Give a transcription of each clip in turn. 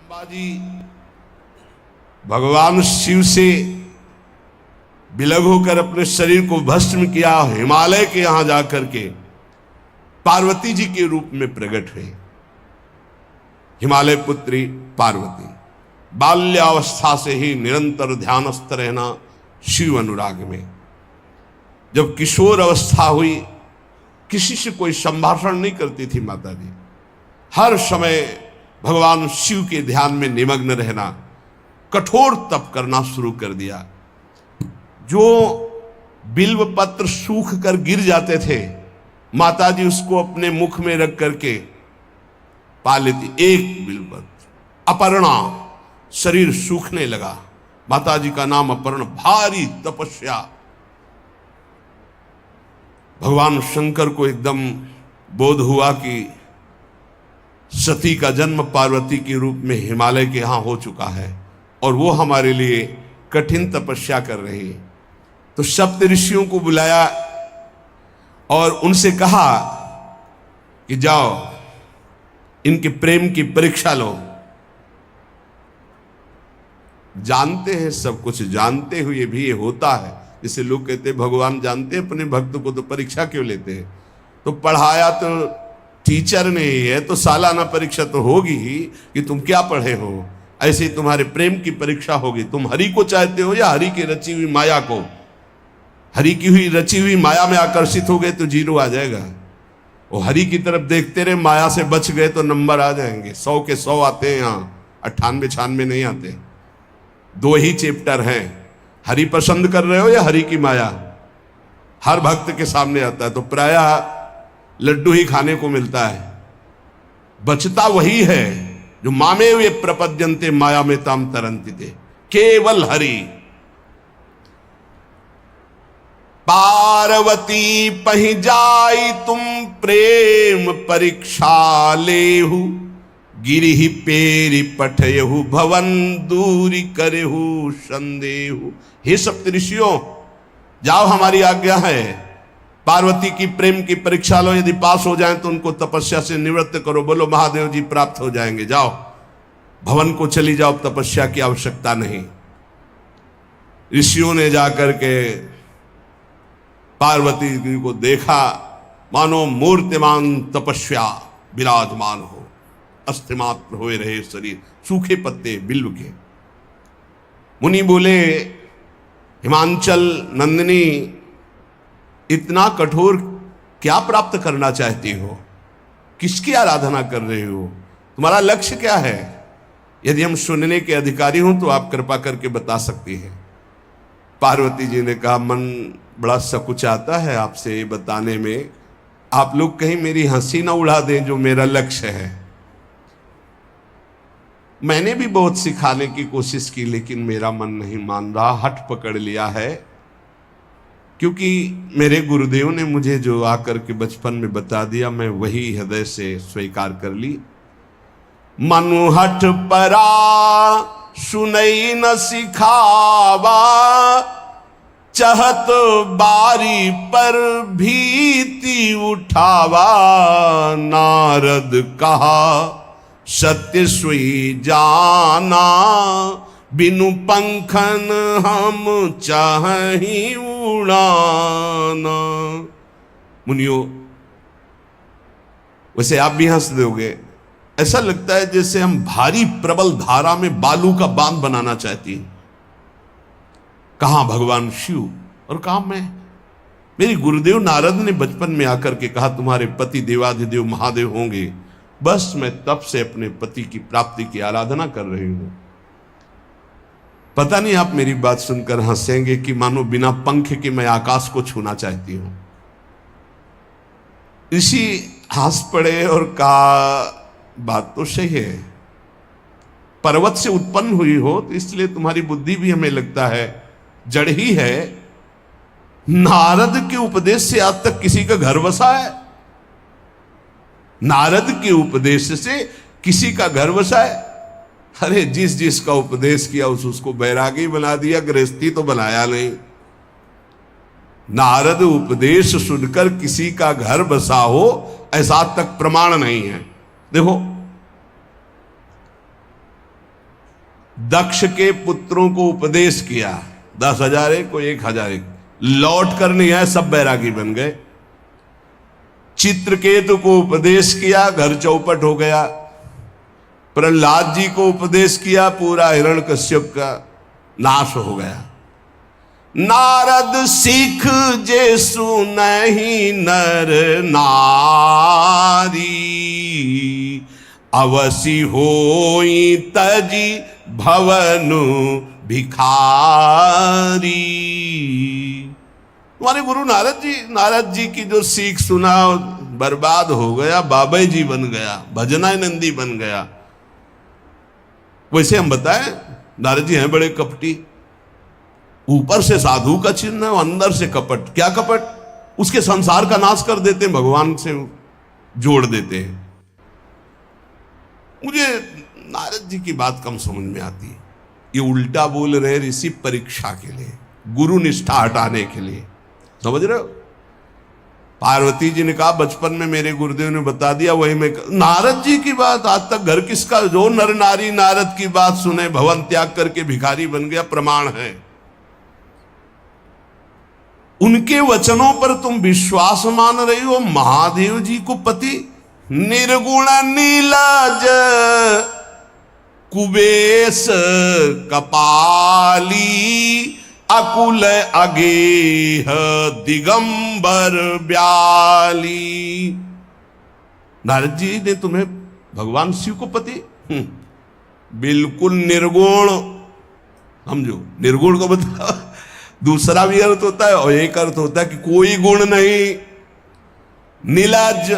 अंबाजी भगवान शिव से विलग होकर अपने शरीर को भस्म किया, हिमालय के यहां जाकर के पार्वती जी के रूप में प्रकट हुए। हिमालय पुत्री पार्वती बाल्यावस्था से ही निरंतर ध्यानस्थ रहना शिव अनुराग में। जब किशोर अवस्था हुई, किसी से कोई संभाषण नहीं करती थी माता जी, हर समय भगवान शिव के ध्यान में निमग्न रहना, कठोर तप करना शुरू कर दिया। जो बिल्व पत्र सूख कर गिर जाते थे, माता जी उसको अपने मुख में रख करके पा लेती। एक बिल्व पत्र, अपर्णा, शरीर सूखने लगा। माता जी का नाम अपर्णा, भारी तपस्या। भगवान शंकर को एकदम बोध हुआ कि सती का जन्म पार्वती के रूप में हिमालय के यहां हो चुका है और वो हमारे लिए कठिन तपस्या कर रही है। तो सप्त ऋषियों को बुलाया और उनसे कहा कि जाओ इनके प्रेम की परीक्षा लो। जानते हैं, सब कुछ जानते हुए भी ये होता है। जैसे लोग कहते हैं भगवान जानते हैं अपने भक्त को, तो परीक्षा क्यों लेते हैं? तो पढ़ाया तो टीचर ने ही है, तो सालाना परीक्षा तो होगी ही कि तुम क्या पढ़े हो। ऐसे ही तुम्हारे प्रेम की परीक्षा होगी। तुम हरि को चाहते हो या हरि की रची हुई माया को? हरि की हुई रची हुई माया में आकर्षित हो गए तो जीरो आ जाएगा। वो हरि की तरफ देखते रहे, माया से बच गए तो नंबर आ जाएंगे। 100 के 100 आते हैं, यहाँ 98 96 नहीं आते। 2 ही चैप्टर हैं, हरि पसंद कर रहे हो या हरि की माया। हर भक्त के सामने आता है, तो प्रायः लड्डू ही खाने को मिलता है। बचता वही है जो मामे वे प्रपद्यन्ते माया में ताम तरंति थे, केवल हरि। पार्वती पहि जाई तुम प्रेम परीक्षा लेहु, गिरिहि पेरि पठयहु भवन दूरी करेहु संदेहु। हे सप्तऋषियों, जाओ, हमारी आज्ञा है। पार्वती की प्रेम की परीक्षा लो, यदि पास हो जाएं तो उनको तपस्या से निवृत्त करो। बोलो महादेव जी प्राप्त हो जाएंगे। जाओ भवन को चली जाओ, तपस्या की आवश्यकता नहीं। ऋषियों ने जाकर के पार्वती जी को देखा, मानो मूर्तिमान तपस्या विराजमान हो, अस्थिमात्र हुए रहे शरीर, सूखे पत्ते बिल्व के। मुनि बोले, हिमांचल नंदिनी, इतना कठोर क्या प्राप्त करना चाहती हो? किसकी आराधना कर रहे हो? तुम्हारा लक्ष्य क्या है? यदि हम सुनने के अधिकारी हों तो आप कृपा करके बता सकती हैं। पार्वती जी ने कहा, मन बड़ा सकुचाता है आपसे बताने में। आप लोग कहीं मेरी हंसी ना उड़ा दें जो मेरा लक्ष्य है। मैंने भी बहुत सिखाने की कोशिश की, लेकिन मेरा मन नहीं मान रहा, हठ पकड़ लिया है। क्योंकि मेरे गुरुदेव ने मुझे जो आकर के बचपन में बता दिया, मैं वही हृदय से स्वीकार कर ली। मनु हठ परा सुनई न सिखावा, चहत बारी पर भीति उठावा। नारद कहा सत्य सोई जाना, बिनु पंखन हम चाहि उड़ाना। मुनियो, वैसे आप भी हंस दोगे। ऐसा लगता है जैसे हम भारी प्रबल धारा में बालू का बांध बनाना चाहती हैं। कहां भगवान शिव और कहां मैं? मेरे गुरुदेव नारद ने बचपन में आकर के कहा, तुम्हारे पति देवाधिदेव महादेव होंगे। बस मैं तब से अपने पति की प्राप्ति की आराधना कर रही हूं। पता नहीं आप मेरी बात सुनकर हंसेंगे कि मानो बिना पंख के मैं आकाश को छूना चाहती हूं। ऋषि हंस पड़े और कहा, बात तो सही है। पर्वत से उत्पन्न हुई हो तो इसलिए तुम्हारी बुद्धि भी हमें लगता है जड़ ही है। नारद के उपदेश से आज तक किसी का घर बसा है? नारद के उपदेश से किसी का घर बसा है? अरे जिस का उपदेश किया उसको बैरागी बना दिया, गृहस्थी तो बनाया नहीं। नारद उपदेश सुनकर किसी का घर बसा हो ऐसा तक प्रमाण नहीं है। देखो दक्ष के पुत्रों को उपदेश किया, 10,000 एक को 1,000 एक, लौट कर नहीं आए, सब बैरागी बन गए। चित्रकेतु को उपदेश किया, घर चौपट हो गया। प्रहलाद जी को उपदेश किया, पूरा हिरण्यकश्यप का नाश हो गया। नारद सीख जे सुनहि नर नारी, अवसि होई तजी भवनु भिखारी। तुम्हारे गुरु नारद जी की जो सीख सुना बर्बाद हो गया, बाबा जी बन गया, भजनानंदी बन गया। वैसे हम बताएं, नारद जी हैं बड़े कपटी, ऊपर से साधु का चिन्ह है, अंदर से कपट। क्या कपट? उसके संसार का नाश कर देते हैं, भगवान से जोड़ देते हैं। मुझे नारद जी की बात कम समझ में आती है। ये उल्टा बोल रहे ऋषि परीक्षा के लिए, गुरु निष्ठा हटाने के लिए, समझ रहे हो? पार्वती जी ने कहा बचपन में मेरे गुरुदेव ने बता दिया, वही मैं। नारद जी की बात आज तक घर किसका? जो नर नारी नारद की बात सुने भवन त्याग करके भिखारी बन गया, प्रमाण है। उनके वचनों पर तुम विश्वास मान रही हो। महादेव जी को पति निर्गुण नीलाज कुबेश कपाली, अकुल अगेह दिगंबर ब्याली। नारद जी ने तुम्हें भगवान शिव को पति बिल्कुल निर्गुण समझो। निर्गुण को बता, दूसरा भी अर्थ होता है और एक अर्थ होता है कि कोई गुण नहीं। नीलाज,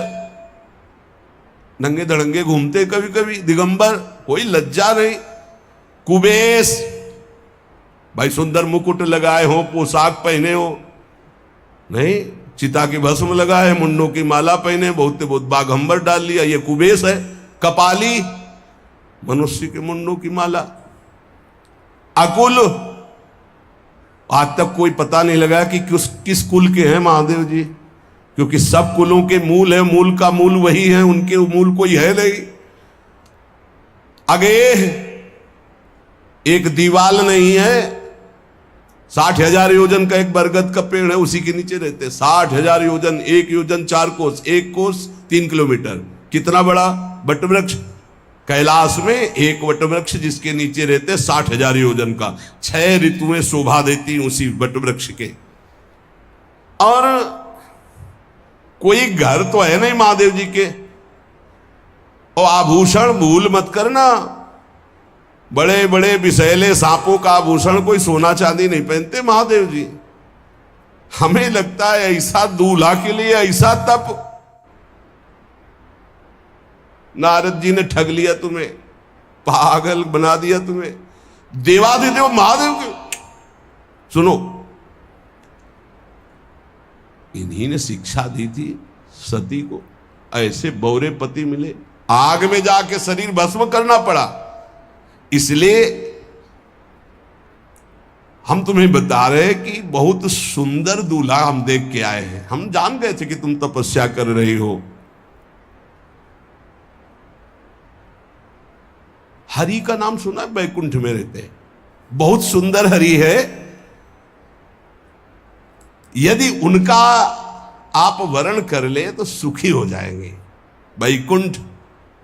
नंगे धड़ंगे घूमते कभी कभी। दिगंबर, कोई लज्जा नहीं। कुबेश, भाई सुंदर मुकुट लगाए हो, पोशाक पहने हो, नहीं, चिता की भस्म लगाए, मुंडों की माला पहने, बहुत बाघंबर डाल लिया, ये कुबेश है। कपाली, मनुष्य के मुंडों की माला। अकुल, आज तक कोई पता नहीं लगा कि किस कुल के हैं महादेव जी, क्योंकि सब कुलों के मूल है, मूल का मूल वही है, उनके मूल कोई है नहीं। आगे एक दीवाल नहीं है, 60,000 योजन का एक बरगद का पेड़ है, उसी के नीचे रहते। 60,000 योजन, 1 योजन 4 कोस, 1 कोस 3 किलोमीटर। कितना बड़ा वटवृक्ष? कैलाश में एक वटवृक्ष जिसके नीचे रहते 60,000 योजन का। 6 ऋतुएं शोभा देती उसी वटवृक्ष के। और कोई घर तो है नहीं महादेव जी के। और आभूषण भूल मत करना, बड़े बड़े विषैले सांपों का आभूषण कोई सोना चांदी नहीं पहनते महादेव जी। हमें लगता है ऐसा दूल्हा के लिए ऐसा तप। नारद जी ने ठग लिया तुम्हें, पागल बना दिया तुम्हें। देवाधिदेव महादेव के सुनो, इन्हीं ने शिक्षा दी थी सती को। ऐसे बौरे पति मिले, आग में जाके शरीर भस्म करना पड़ा। इसलिए हम तुम्हें बता रहे हैं कि बहुत सुंदर दूल्हा हम देख के आए हैं। हम जान गए थे कि तुम तपस्या कर रही हो। हरि का नाम सुना है? बैकुंठ में रहते, बहुत सुंदर हरि है। यदि उनका आप वर्ण कर ले तो सुखी हो जाएंगे। बैकुंठ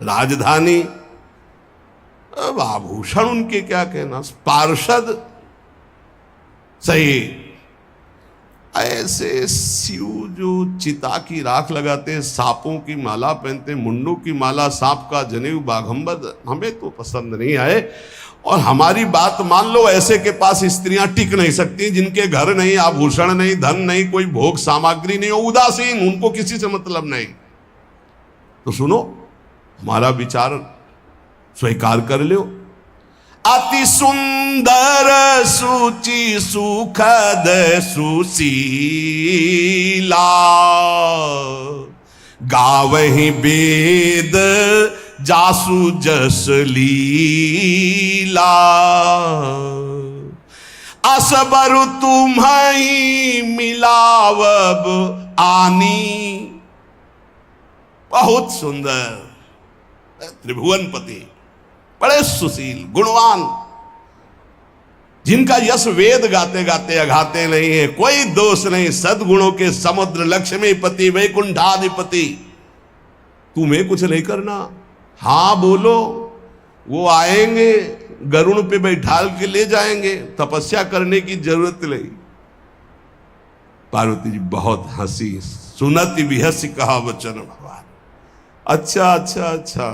राजधानी, अब आभूषण उनके क्या कहना, पार्षद सही। ऐसे शिव जो चिता की राख लगाते हैं, सांपों की माला पहनते हैं, मुंडों की माला, सांप का जनेऊ, बाघंबर, हमें तो पसंद नहीं आए। और हमारी बात मान लो, ऐसे के पास स्त्रियां टिक नहीं सकती जिनके घर नहीं, आभूषण नहीं, धन नहीं, कोई भोग सामग्री नहीं, उदासीन, उनको किसी से मतलब नहीं। तो सुनो, हमारा विचार स्वीकार कर लो। अति सुंदर सुचि सुखद सुशीला, गावहि वेद जासु जस लीला। असबर तुम्हि मिलावब आनी। बहुत सुंदर त्रिभुवनपति, बड़े सुशील, गुणवान, जिनका यश वेद गाते गाते अघाते नहीं है, कोई दोष नहीं, सद्गुणों के समुद्र, लक्ष्मीपति वैकुंठाधिपति। तुम्हें कुछ नहीं करना, हां बोलो, वो आएंगे, गरुड़ पे बैठाल के ले जाएंगे, तपस्या करने की जरूरत नहीं। पार्वती जी बहुत हंसी, सुनति विहसी कहा वचन भगवान। अच्छा अच्छा अच्छा,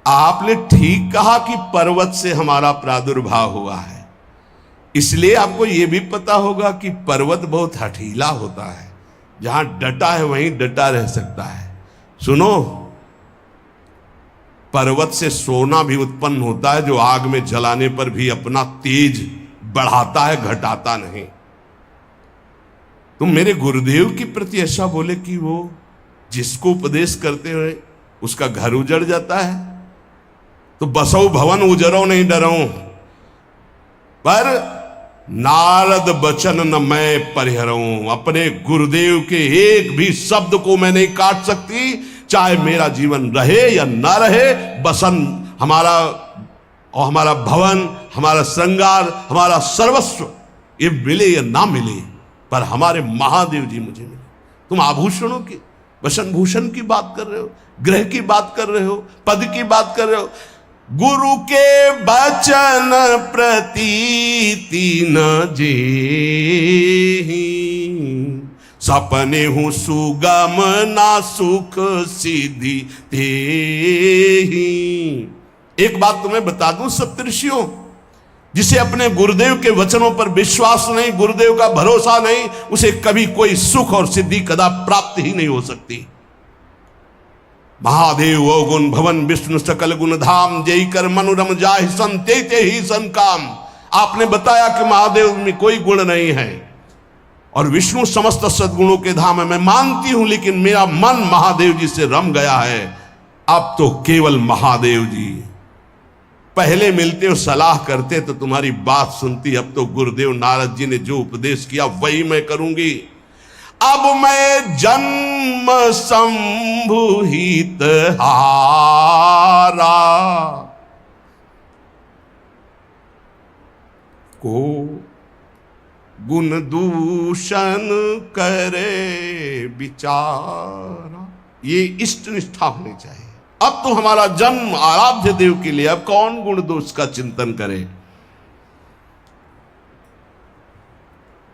आपने ठीक कहा कि पर्वत से हमारा प्रादुर्भाव हुआ है, इसलिए आपको यह भी पता होगा कि पर्वत बहुत हठीला होता है, जहां डटा है वहीं डटा रह सकता है। सुनो, पर्वत से सोना भी उत्पन्न होता है, जो आग में जलाने पर भी अपना तेज बढ़ाता है, घटाता नहीं। तुम मेरे गुरुदेव के प्रति ऐसा बोले कि वो जिसको उपदेश करते हुए उसका घर उजड़ जाता है, तो बसौ भवन उजरो नहीं डरो, पर नारद बचन न मैं परिहरऊं। अपने गुरुदेव के एक भी शब्द को मैं नहीं काट सकती, चाहे मेरा जीवन रहे या ना रहे। बसन हमारा और हमारा भवन, हमारा श्रृंगार, हमारा सर्वस्व, ये मिले या ना मिले, पर हमारे महादेव जी मुझे मिले। तुम आभूषणों की, वसन भूषण की बात कर रहे हो, ग्रह की बात कर रहे हो, पद की बात कर रहे हो। गुरु के बचन प्रतीति न जेहि, सपने हूं सुगम ना सुख सिद्धि तेहि। एक बात तुम्हें बता दूं सप्तऋषियों, जिसे अपने गुरुदेव के वचनों पर विश्वास नहीं, गुरुदेव का भरोसा नहीं, उसे कभी कोई सुख और सिद्धि कदा प्राप्त ही नहीं हो सकती। महादेव वो गुण भवन विष्णु सकल गुण धाम, जय कर मनोरम जाहि संते ही सन काम। आपने बताया कि महादेव में कोई गुण नहीं है और विष्णु समस्त सद्गुणों के धाम है, मैं मानती हूं, लेकिन मेरा मन महादेव जी से रम गया है। अब तो केवल महादेव जी, पहले मिलते हो सलाह करते तो तुम्हारी बात सुनती, अब तो गुरुदेव नारद जी ने जो उपदेश किया वही मैं करूंगी। अब मैं जन्म संभुहित हारा, को गुण दूषण करे विचारा। ये इष्ट निष्ठा होनी चाहिए। अब तो हमारा जन्म आराध्य देव के लिए, अब कौन गुण दोष का चिंतन करे।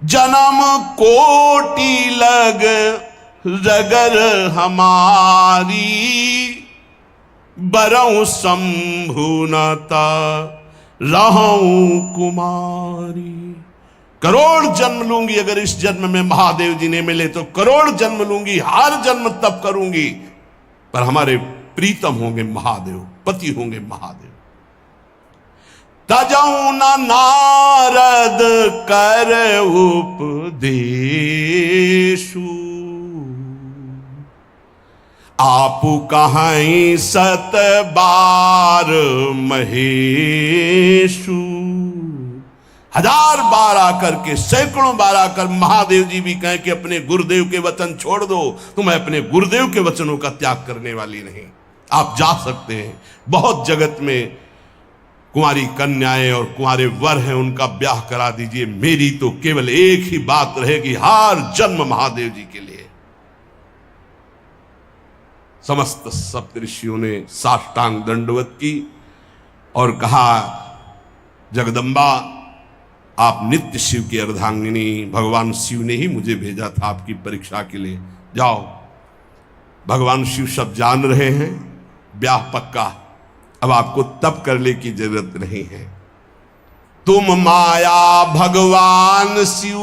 जन्म कोटि लग रगर हमारी, बरऊं शंभुनता रहूं कुमारी। करोड़ जन्म लूंगी, अगर इस जन्म में महादेव जी ने मिले तो करोड़ जन्म लूंगी, हर जन्म तप करूंगी, पर हमारे प्रीतम होंगे महादेव, पति होंगे महादेव। तजऊ न नारद कर उपदेशु, आपु कहीं सत बार महेशु। हजार बार आकर के, सैकड़ों बार आकर महादेव जी भी कहें कि अपने गुरुदेव के वचन छोड़ दो, तो मैं अपने गुरुदेव के वचनों का त्याग करने वाली नहीं। आप जा सकते हैं, बहुत जगत में कुंवारी कन्याएं और कुंवारे वर हैं, उनका ब्याह करा दीजिए। मेरी तो केवल एक ही बात रहेगी, हर जन्म महादेव जी के लिए। समस्त सप्तऋषियों ने साष्टांग दंडवत की और कहा, जगदम्बा आप नित्य शिव की अर्धांगिनी, भगवान शिव ने ही मुझे भेजा था आपकी परीक्षा के लिए। जाओ, भगवान शिव सब जान रहे हैं, ब्याह पक्का, अब आपको तप करने की जरूरत नहीं है। तुम माया भगवान शिव,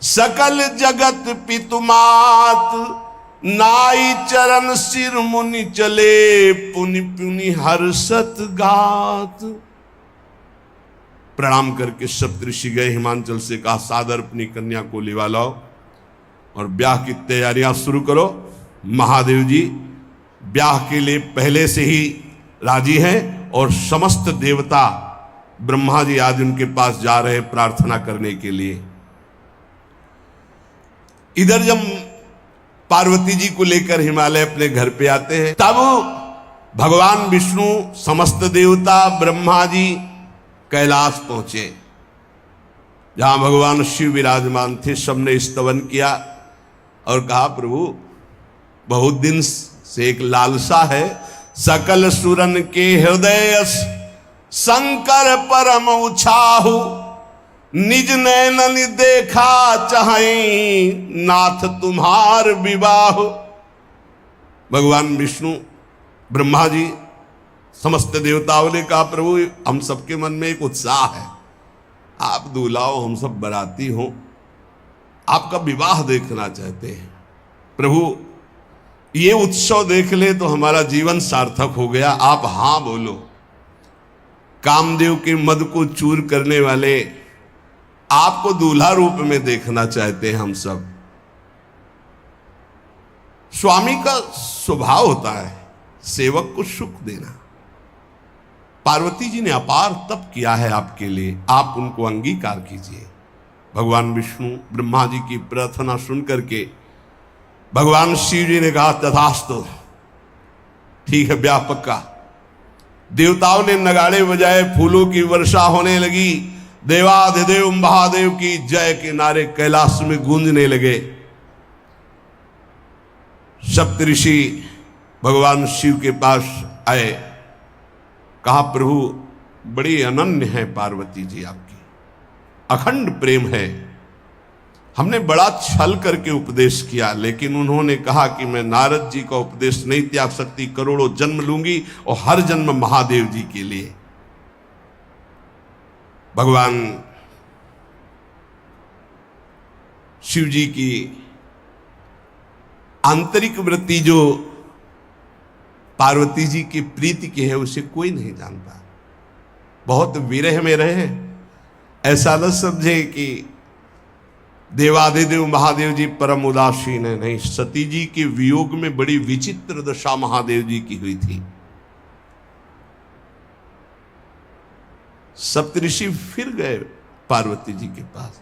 सकल जगत पितुमात, नाई चरण सिर मुनि चले, पुनि पुनि हर्षत गात। प्रणाम करके सप्तऋषि गए, हिमांचल से कहा, सादर अपनी कन्या को लिवा लाओ और ब्याह की तैयारियां शुरू करो। महादेव जी ब्याह के लिए पहले से ही राजी हैं और समस्त देवता, ब्रह्मा जी आदि उनके पास जा रहे हैं प्रार्थना करने के लिए। इधर जब पार्वती जी को लेकर हिमालय अपने घर पे आते हैं, तब भगवान विष्णु, समस्त देवता, ब्रह्मा जी कैलाश पहुंचे, जहां भगवान शिव विराजमान थे। सबने स्तवन किया और कहा, प्रभु बहुत दिन से एक लालसा है, सकल सुरन के हृदय शंकर परम उछाहु, निज नैनन देखा चाहे नाथ तुम्हार विवाह। भगवान विष्णु, ब्रह्मा जी, समस्त देवताओं ने कहा, प्रभु हम सबके मन में एक उत्साह है, आप दूल्हा हो, हम सब बराती हो, आपका विवाह देखना चाहते हैं। प्रभु ये उत्सव देख ले तो हमारा जीवन सार्थक हो गया, आप हां बोलो। कामदेव के मद को चूर करने वाले आपको दूल्हा रूप में देखना चाहते हैं हम सब। स्वामी का स्वभाव होता है सेवक को सुख देना। पार्वती जी ने अपार तप किया है आपके लिए, आप उनको अंगीकार कीजिए। भगवान विष्णु ब्रह्मा जी की प्रार्थना सुन करके भगवान शिव जी ने कहा, तथास्तु, ठीक है, ब्याह पक्का। देवताओं ने नगाड़े बजाए, फूलों की वर्षा होने लगी, देवाधिदेव महादेव की जय के नारे कैलाश में गूंजने लगे। सप्तऋषि भगवान शिव के पास आए, कहा, प्रभु बड़ी अनन्य है पार्वती जी आपकी, अखंड प्रेम है, हमने बड़ा छल करके उपदेश किया, लेकिन उन्होंने कहा कि मैं नारद जी का उपदेश नहीं त्याग सकती, करोड़ों जन्म लूंगी और हर जन्म महादेव जी के लिए। भगवान शिव जी की आंतरिक वृत्ति जो पार्वती जी की प्रीति की है उसे कोई नहीं जानता। बहुत विरह में रहे, ऐसा न समझे कि देवाधिदेव महादेव जी परम उदासीन है, नहीं, सती जी के वियोग में बड़ी विचित्र दशा महादेव जी की हुई थी। सप्तऋषि फिर गए पार्वती जी के पास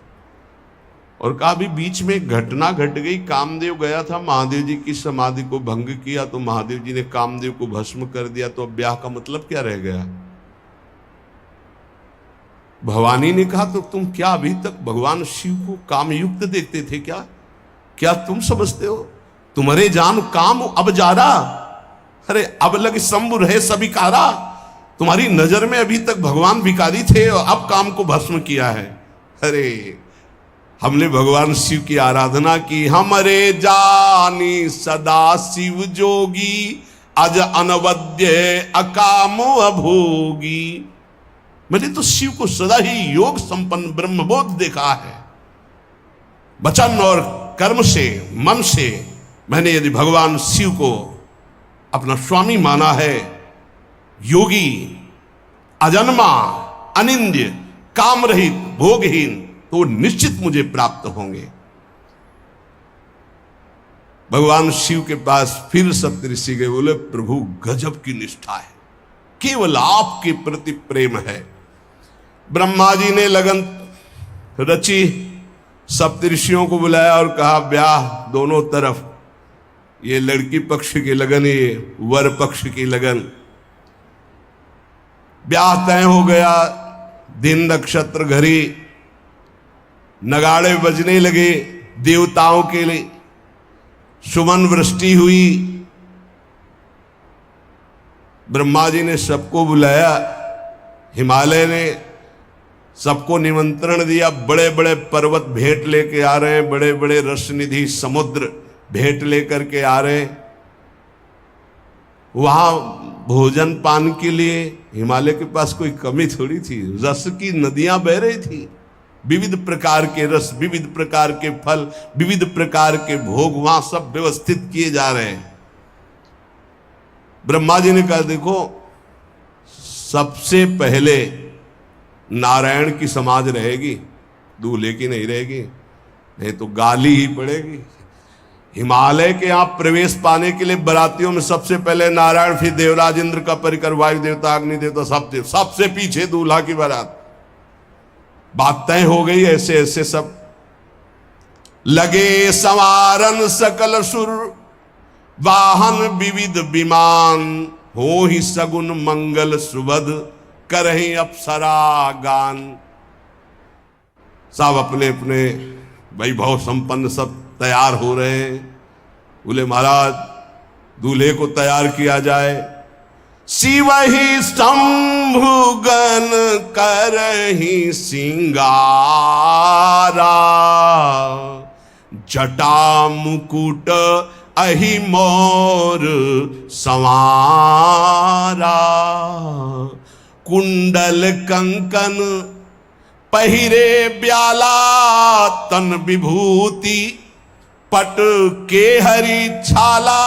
और कहा, अभी बीच में घटना घट गई, कामदेव गया था महादेव जी की समाधि को भंग किया, तो महादेव जी ने कामदेव को भस्म कर दिया, तो अब ब्याह का मतलब क्या रह गया। भवानी ने कहा, तो तुम क्या अभी तक भगवान शिव को कामयुक्त देखते थे क्या? क्या तुम समझते हो तुम्हारे जान काम अब जा रहा? अरे अब लग शंभु रहे सभी कारा, तुम्हारी नजर में अभी तक भगवान भिखारी थे और अब काम को भस्म किया है। अरे हमने भगवान शिव की आराधना की, हमारे जानी सदा शिव जोगी, अज अनवद्य अकामो अभोगी। मैंने तो शिव को सदा ही योग संपन्न ब्रह्मबोध देखा है। वचन और कर्म से, मन से मैंने यदि भगवान शिव को अपना स्वामी माना है, योगी, अजन्मा, अनिंद्य, काम रहित, भोगहीन, तो निश्चित मुझे प्राप्त होंगे। भगवान शिव के पास फिर सप्तऋषि गए, बोले, प्रभु गजब की निष्ठा है, केवल आपके प्रति प्रेम है। ब्रह्मा जी ने लगन रची, सप्तऋषियों को बुलाया और कहा, ब्याह दोनों तरफ, ये लड़की पक्ष की लगन, ये वर पक्ष की लगन। ब्याह तय हो गया, दिन नक्षत्र घड़ी, नगाड़े बजने लगे, देवताओं के लिए सुमन वृष्टि हुई। ब्रह्मा जी ने सबको बुलाया, हिमालय ने सबको निमंत्रण दिया, बड़े बड़े पर्वत भेंट लेके आ रहे हैं, बड़े बड़े रसनिधि समुद्र भेंट लेकर के आ रहे हैं। वहां भोजन पान के लिए हिमालय के पास कोई कमी थोड़ी थी, रस की नदियां बह रही थी, विविध प्रकार के रस, विविध प्रकार के फल, विविध प्रकार के भोग वहां सब व्यवस्थित किए जा रहे हैं। ब्रह्मा जी ने कहा, देखो सबसे पहले नारायण की समाज रहेगी, दूल्हे की नहीं रहेगी, नहीं तो गाली ही पड़ेगी। हिमालय के यहां प्रवेश पाने के लिए बरातियों में सबसे पहले नारायण, फिर देवराज इंद्र का परिकर, वायु देवता, अग्नि देवता, सबसे पीछे दूल्हा की बारात। बात तय हो गई। ऐसे ऐसे सब लगे संवारन सकल सुर, वाहन विविध विमान, हो ही सगुन मंगल सुबद, करहीं अप्सरा गान। सब अपने अपने वैभव संपन्न सब तैयार हो रहे हैं। बोले महाराज दूल्हे को तैयार किया जाए। शिव ही शंभुगन करहीं सिंगारा, जटा मुकुट अहि मोर संवारा। कुंडल कंकन पहिरे ब्याला, तन विभूति पट के हरि छाला।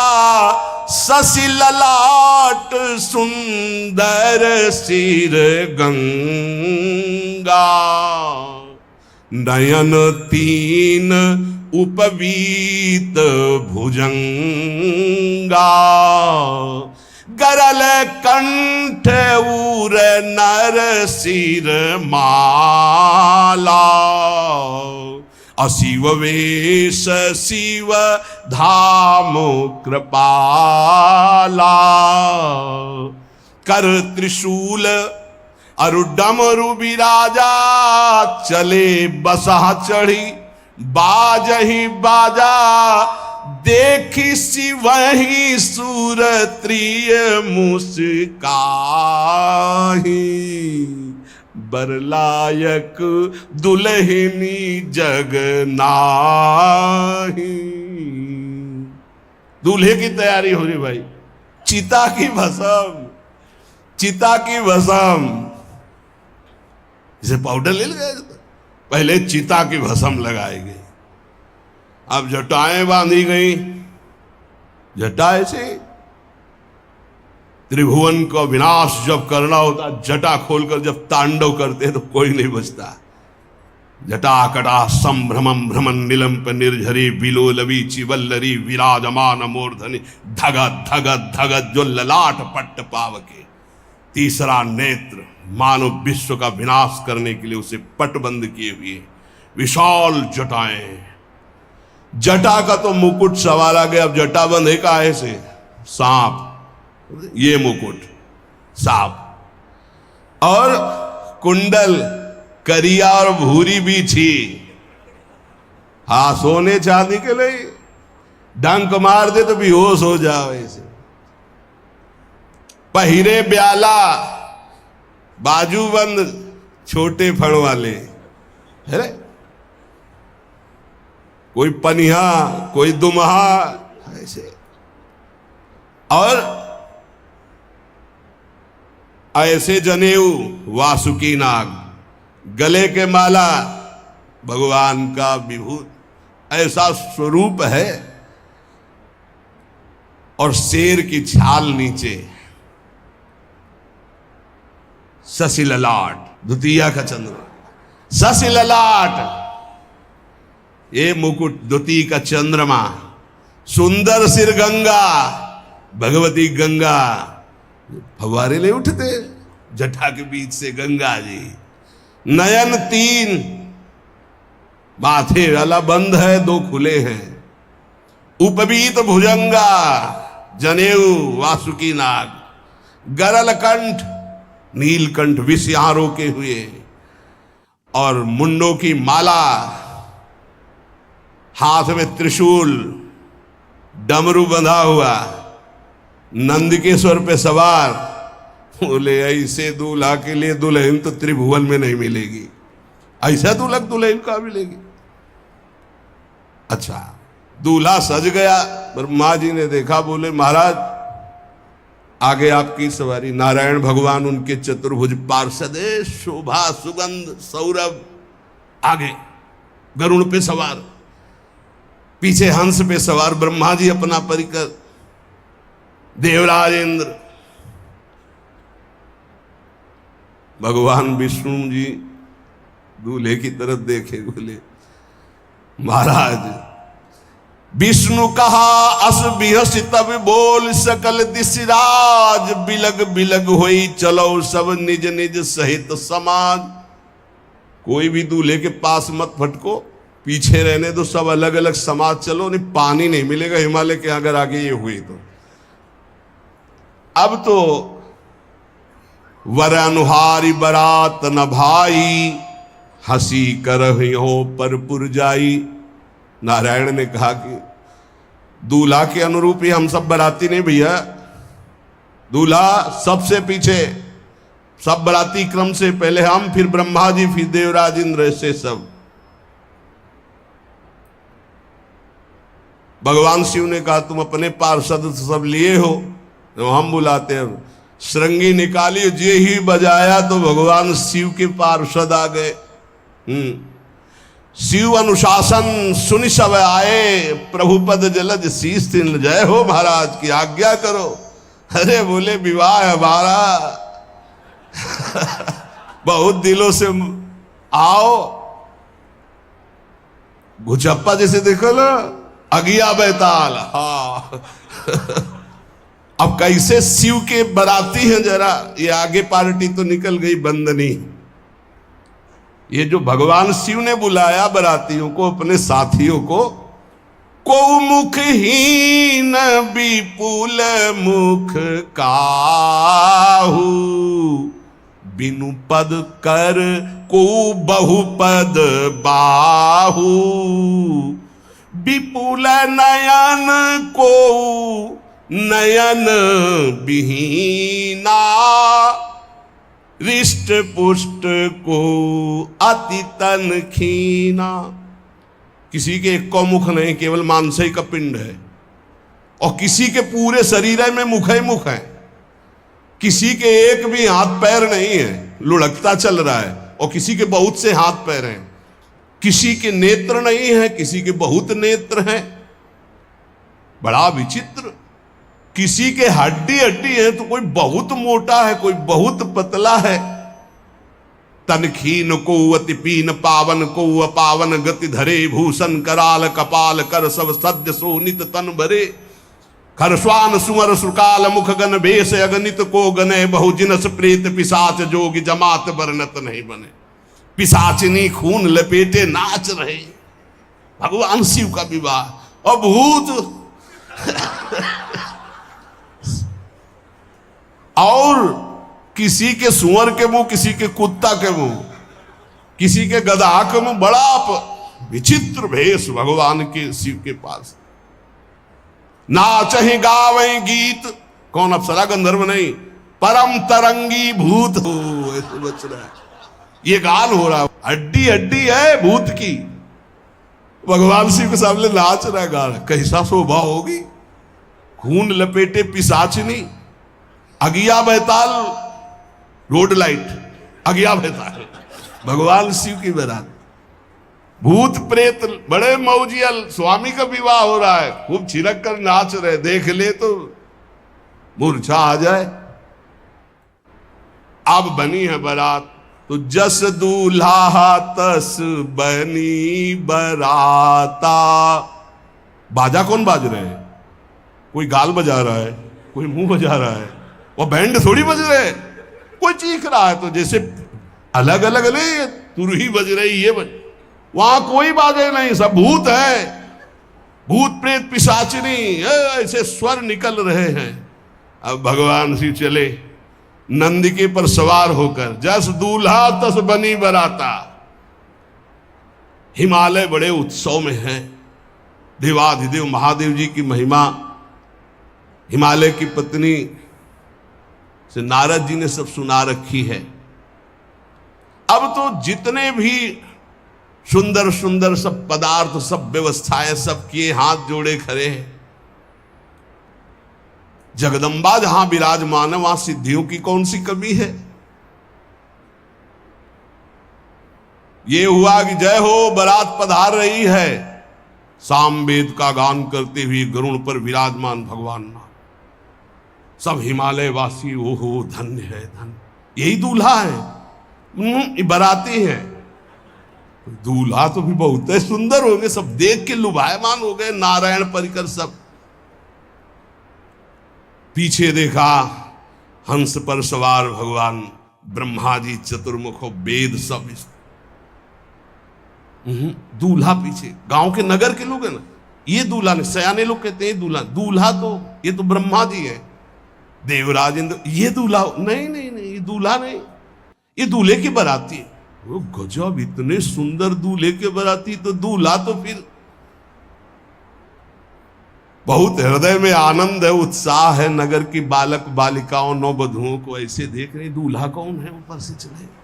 शशि ललाट सुंदर सिर गंगा, नयन तीन उपवीत भुजंगा। गरल कंठ उर नर सिर माला। अशिव वेश शिव धाम कृपाला। कर त्रिशूल अरु डमरु विराजा, चले बसहा चढ़ी बाजही बाजा। देखी शिवहि सुरत्रिय मुस्काही, बरलायक दुल्हनी जग नाही। दूल्हे की तैयारी हो रही भाई। चिता की भस्म, चिता की भस्म। इसे पाउडर ले गए, पहले चिता की भस्म लगाई गई। अब जटाएं बांधी गई। जटा ऐसे त्रिभुवन का विनाश जब करना होता, जटा खोलकर जब तांडव करते तो कोई नहीं बचता। जटा कटा संभ्रमम भ्रमण निलंप निर्झरी, बिलोलवी चिवल्लरी विराजमान मूर्धनि। धगत धगत धगत जो ललाट पट्ट पावके। तीसरा नेत्र मानव विश्व का विनाश करने के लिए उसे पटबंद किए हुए विशाल जटाएं। जटा का तो मुकुट सवार आ गया। अब जटा बंध है का ऐसे सांप, ये मुकुट सांप। और कुंडल करिया और भूरी भी थी। हाँ, सोने चांदी के लिए डंक मार दे तो बेहोश हो जाओ ऐसे। पहिरे ब्याला, बाजूबंद छोटे फण वाले है। कोई पनिहा, कोई दुमहा ऐसे। और ऐसे जनेऊ वासुकी नाग, गले के माला भगवान का विभूत, ऐसा स्वरूप है। और शेर की छाल नीचे। शशि ललाट, द्वितीया का चंद्र। शशि ललाट, ये मुकुट द्वितीय का चंद्रमा। सुंदर सिर गंगा, भगवती गंगा। फव्वारे ले उठते जटा के बीच से गंगा जी। नयन तीन, माथे वाला बंद है, दो खुले हैं। उपवीत भुजंगा, जनेऊ वासुकी नाग। गरल कंठ, नीलकंठ विष यहां रोके हुए। और मुंडों की माला, हाथ में त्रिशूल, डमरू बंधा हुआ, नंदकेश्वर पे सवार। बोले ऐसे दूल्हा के लिए दुल्हन तो त्रिभुवन में नहीं मिलेगी। ऐसा दुल्हन दुल्हन का मिलेगी। अच्छा, दूल्हा सज गया। ब्रह्मा जी ने देखा, बोले महाराज आगे आपकी सवारी। नारायण भगवान उनके चतुर्भुज पार्षद, शोभा सुगंध सौरभ। आगे गरुण पे सवार, पीछे हंस पे सवार ब्रह्मा जी अपना परिकर। देवराज इंद्र, भगवान विष्णु जी दूल्हे की तरफ देखे। बोले महाराज विष्णु कहा अस बिहस तब बोल सकल दिशराज। बिलग बिलग होई चलो सब निज निज सहित समाज। कोई भी दूल्हे के पास मत फटको, पीछे रहने दो, सब अलग अलग समाज चलो। नहीं पानी नहीं मिलेगा हिमालय के अगर आगे ये हुई तो। अब तो वर अनुहारी बरात न भाई, हंसी करहियो पर पुरजाई। नारायण ने कहा कि दूल्हा के अनुरूप ही हम सब बराती नहीं भैया, दूल्हा सबसे पीछे, सब बराती क्रम से पहले हम, फिर ब्रह्मा जी, फिर देवराज इंद्र, ऐसे सब। भगवान शिव ने कहा तुम अपने पार्षद सब लिए हो, तो हम बुलाते हैं। श्रृंगी निकाली, जे ही बजाया तो भगवान शिव के पार्षद आ गए। शिव अनुशासन सुनि सब आए, प्रभुपद जलज शीस तिन, जय हो महाराज की आज्ञा करो। अरे बोले विवाह हमारा बहुत दिलों से आओ। घुचप्पा जैसे देखो ना, अगिया बैताल। हाँ अब कैसे शिव के बराती हैं, जरा ये आगे पार्टी तो निकल गई बंदनी। ये जो भगवान शिव ने बुलाया बरातियों को, अपने साथियों को मुखहीन विपुल मुख काहू, बिनु पद कर को बहुपद बाहू, विपुल नयन को नयन विहीना, रिष्ट पुष्ट को अति तन खीना। किसी के एक को मुख नहीं, केवल मांस का पिंड है, और किसी के पूरे शरीर में मुख ही मुख है। किसी के एक भी हाथ पैर नहीं है, लुढ़कता चल रहा है, और किसी के बहुत से हाथ पैर हैं। किसी के नेत्र नहीं है, किसी के बहुत नेत्र हैं, बड़ा विचित्र। किसी के हड्डी हड्डी है तो कोई बहुत मोटा है, कोई बहुत पतला है। तनखीन को अति पीन, पावन को अपावन, गति धरे भूषण कराल, कपाल कर सब सद्य सोनित तन भरे। खरस्वान सुमर सुकाल, मुख गन भेष अगणित को गने, बहु जिनस प्रेत पिशाच जोगी, जमात वर्णत नहीं बने। पिशाचिनी खून लपेटे नाच रहे, भगवान शिव का विवाह। और भूत और किसी के सुअर के मुंह, किसी के कुत्ता के मुंह, किसी के गधा के मुंह, बड़ा विचित्र भेष भगवान के शिव के पास। नाचहि गावहि गीत, कौन अप्सरा गंधर्व नहीं, परम तरंगी भूत हो, ऐसे बच रहा है। ये गान हो रहा है, हड्डी हड्डी है भूत की, भगवान शिव के सामने नाच रहा है, गा रहा है। कैसा शोभा होगी, खून लपेटे पिशाचिनी, अगिया बैताल, रोड लाइट, अगिया बैताल, भगवान शिव की बारात। भूत प्रेत बड़े मौजियल, स्वामी का विवाह हो रहा है, खूब छिड़क कर नाच रहे, देख ले तो मूर्छा आ जाए। अब बनी है बारात, तो जस दूल्हा तस बनी बराता। बाजा कौन बाज रहे हैं? कोई गाल बजा रहा है, कोई मुंह बजा रहा है, वो बैंड थोड़ी बज रहे, कोई चीख रहा है। तो जैसे अलग अलग नहीं, तुरही बज रही, ये बज, वहां कोई बाजे नहीं, सब भूत है, भूत प्रेत पिशाचिनी, ऐसे स्वर निकल रहे हैं। अब भगवान शिव चले नंदिके पर सवार होकर, जस दूल्हा तस बनी बराता। हिमालय बड़े उत्सव में है, देवाधिदेव महादेव जी की महिमा हिमालय की पत्नी से नारद जी ने सब सुना रखी है। अब तो जितने भी सुंदर सुंदर सब पदार्थ, सब व्यवस्थाएं, सब किए, हाथ जोड़े खड़े हैं। जगदम्बा जहां विराजमान है, वहां सिद्धियों की कौन सी कमी है। ये हुआ कि जय हो बारात पधार रही है, सामवेद का गान करते हुए गरुड़ पर विराजमान भगवान नाथ। सब हिमालय वासी ओहो धन्य है, धन्य। यही दूल्हा है, बाराती है। दूल्हा तो भी बहुत सुंदर हो गए, सब देख के लुभायमान हो गए, नारायण परिकर सब। पीछे देखा हंस पर सवार भगवान ब्रह्मा जी, चतुर्मुख, वेद सब। दूल्हा पीछे, गांव के नगर के लोग है ना, ये दूल्हा नहीं, सयाने लोग कहते हैं दूल्हा। दूल्हा तो ये तो ब्रह्मा जी है, देवराज इंद्र, ये दूल्हा? नहीं नहीं नहीं, ये दूल्हा नहीं, ये दूल्हे की बाराती है। वो गजब, इतने सुंदर दूल्हे के बाराती, तो दूल्हा तो फिर बहुत हृदय में आनंद है, उत्साह है। नगर की बालक बालिकाओं नौबधुओं को ऐसे देख रहे, दूल्हा कौन है ऊपर से चले।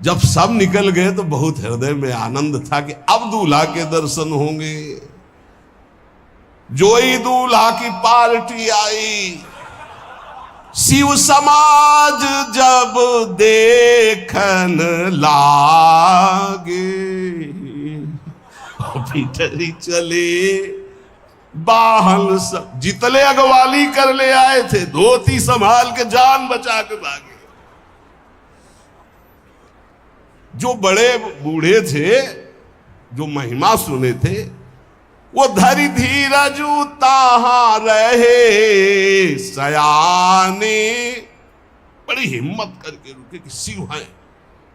जब सब निकल गए तो बहुत हृदय में आनंद था कि अब दूल्हा के दर्शन होंगे। जोई दूल्हा की पार्टी आई, शिव समाज जब देखन लागे, भीतरी चले बाहन सब, जितले अगवाली कर ले आए थे, धोती संभाल के जान बचा के भागे। जो बड़े बूढ़े थे, जो महिमा सुने थे, वो धरि धीरज ताहा रहे सयाने, बड़ी हिम्मत करके रुके कि शिव हैं।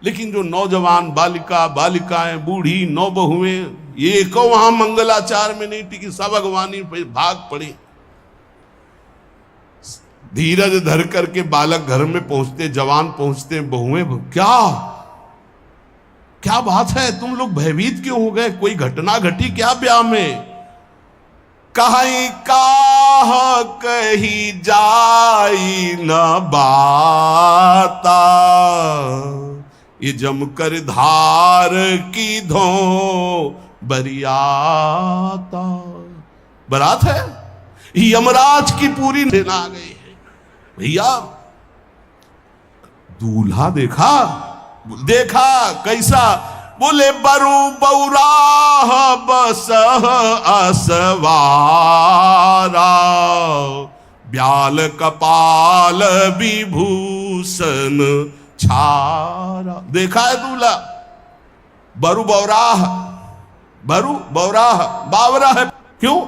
लेकिन जो नौजवान बालिकाएं, बूढ़ी नौबहुएं, ये को वहां मंगलाचार में नहीं टिकी, सब अगवानी पे भाग पड़ी। धीरज धर करके बालक घर में पहुंचते, जवान पहुंचते, बहुएं, क्या बात है, तुम लोग भयभीत क्यों हो गए? कोई घटना घटी क्या ब्याह में? कहीं काह कही जाई न बाता, ये जमकर धार की धो बरियाता। बारात है, यमराज की पूरी सेना आ गई है। भैया दूल्हा देखा कैसा? बोले बरु बौराह बसह असवारा, ब्याल कपाल विभूषण छारा। देखा है दूल्हा? बरु बौराह, बावरा है। क्यों?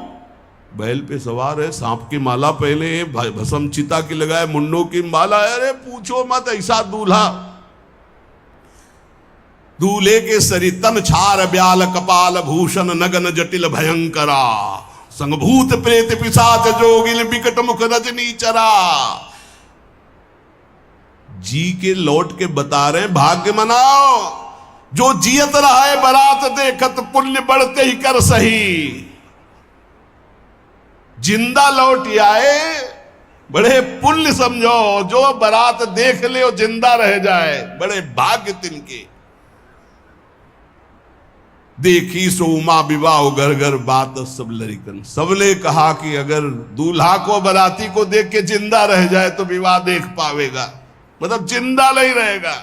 बैल पे सवार है, सांप की माला पहने, भस्म चिता की लगाए, मुंडों की माला। अरे पूछो मत, ऐसा दूल्हा। दूल्हे के शरीर तन छार ब्याल कपाल भूषण नगन जटिल भयंकरा, संगभूत प्रेत पिशाच जोगिल बिकट मुख रजनी चरा। जी के लौट के बता रहे, भाग्य मनाओ, जो जियत रहा है बारात देखत, पुण्य बढ़ते ही कर सही। जिंदा लौट आए, बड़े पुण्य समझो। जो बारात देख ले और जिंदा रह जाए, बड़े भाग्य तिनके। देखी सो उमा विवाह घर घर बात सब लड़िकन। सबने कहा कि अगर दूल्हा को बाराती को देख के जिंदा रह जाए तो विवाह देख पावेगा, मतलब जिंदा नहीं रहेगा।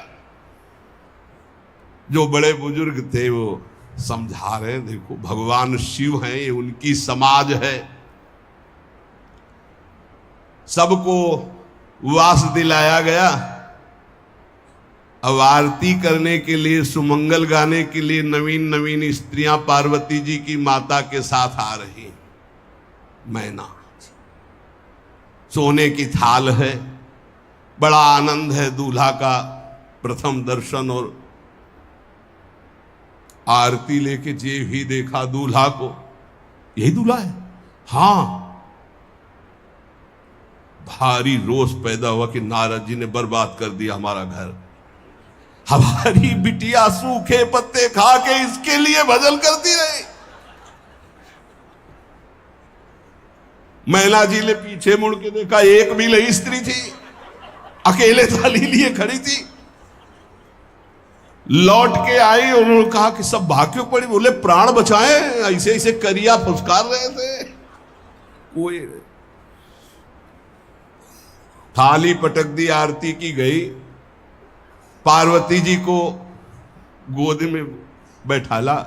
जो बड़े बुजुर्ग थे वो समझा रहे, देखो भगवान शिव हैं, ये उनकी समाज है। सबको वास दिलाया गया। अब आरती करने के लिए, सुमंगल गाने के लिए नवीन नवीन स्त्रियां पार्वती जी की माता के साथ आ रही। मैना सोने की थाल है, बड़ा आनंद है। दूल्हा का प्रथम दर्शन और आरती लेके जे भी देखा दूल्हा को, यही दूल्हा है। हां, भारी रोष पैदा हुआ कि नारद जी ने बर्बाद कर दिया हमारा घर। हमारी बिटिया सूखे पत्ते खा के इसके लिए भजन करती रही। मैना जी ने पीछे मुड़ के देखा, एक भी नहीं स्त्री थी, अकेले थाली लिए खड़ी थी। लौट के आई, उन्होंने कहा कि सब भाग क्यों पड़ी? बोले प्राण बचाए, ऐसे ऐसे करिया फुसकार रहे थे। कोई थाली पटक दी, आरती की गई। पार्वती जी को गोद में बैठाला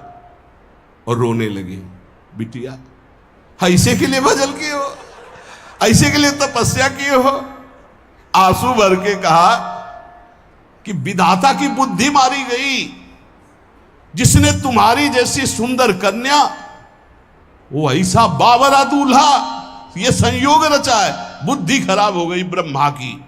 और रोने लगी। बिटिया ऐसे के लिए भजन किए हो, ऐसे के लिए तपस्या किए हो? आंसू भर के कहा कि विधाता की बुद्धि मारी गई। जिसने तुम्हारी जैसी सुंदर कन्या, वो ऐसा बावरा दूल्हा, ये संयोग रचा है। बुद्धि खराब हो गई ब्रह्मा की।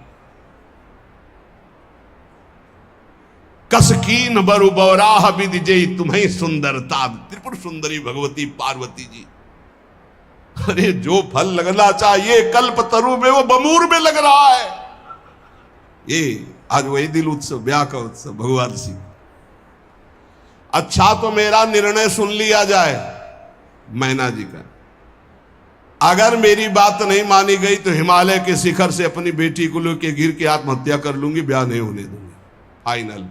कसकीन बरु बौराह विधि जय तुम्हें सुंदरता। त्रिपुर सुंदरी भगवती पार्वती जी अरे जो फल लगना चाहिए कल्प तरु में वो बमूर में लग रहा है। ये आज वही दिल उत्सव, ब्याह का उत्सव भगवान शिव। अच्छा तो मेरा निर्णय सुन लिया जाए मैना जी का, अगर मेरी बात नहीं मानी गई तो हिमालय के शिखर से अपनी बेटी को लेकर गिर के आत्महत्या कर लूंगी, ब्याह नहीं होने दूंगी, फाइनल।